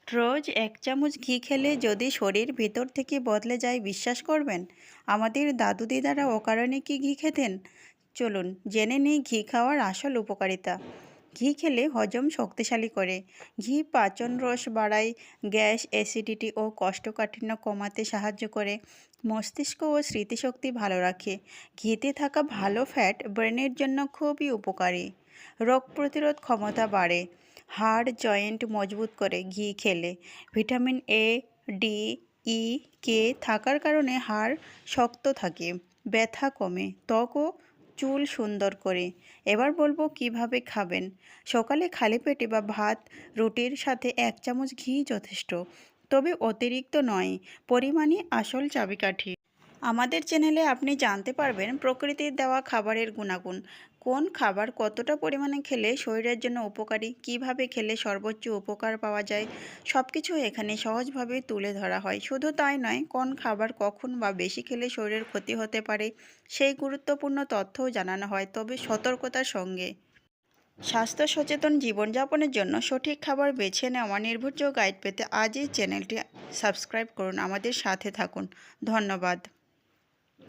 রোজ ১ চামচ ঘি খেলে যদি শরীর ভিতর থেকে বদলে যায় বিশ্বাস করবেন? আমাদের দাদু দিদারা অকারণে কি ঘি খেতেন? চলুন জেনে নিই ঘি খাওয়ার আসল উপকারিতা। ঘি খেলে হজম শক্তিশালী করে। ঘি পাচন রস বাড়ায়, গ্যাস, অ্যাসিডিটি ও কোষ্ঠকাঠিন্য কমাতে সাহায্য করে, মস্তিষ্ক ও স্মৃতিশক্তি ভালো রাখে। ঘিতে থাকা ভালো ফ্যাট ব্রেনের জন্য খুবই উপকারী। রোগ প্রতিরোধ ক্ষমতা বাড়ে, হাড় জয়েন্ট মজবুত করে ঘি খেলে। ভিটামিন এ, ডি, ই, কে থাকার কারণে হাড় শক্ত থাকে, ব্যথা কমে, ত্বক ও চুল সুন্দর করে। এবার বলবো কিভাবে খাবেন। সকালে খালি পেটে বা ভাত রুটির সাথে ১ চামচ ঘি যথেষ্ট, তবে অতিরিক্ত নয়। পরিমাণই আসল চাবিকাঠি। আমাদের চ্যানেলে আপনি জানতে পারবেন প্রকৃতির দেওয়া খাবারের গুণাগুণ, কোন খাবার কতটা পরিমাণে খেলে শরীরের জন্য উপকারী, কিভাবে খেলে সর্বোচ্চ উপকার পাওয়া যায়, সব কিছু এখানে সহজভাবে তুলে ধরা হয়। শুধু তাই নয়, কোন খাবার কখন বা বেশি খেলে শরীরের ক্ষতি হতে পারে সেই গুরুত্বপূর্ণ তথ্যও জানানো হয়, তবে সতর্কতার সঙ্গে। স্বাস্থ্য সচেতন জীবনযাপনের জন্য সঠিক খাবার বেছে নেওয়া নির্ভরযোগ্য গাইড পেতে আজই চ্যানেলটি সাবস্ক্রাইব করুন, আমাদের সাথে থাকুন। ধন্যবাদ।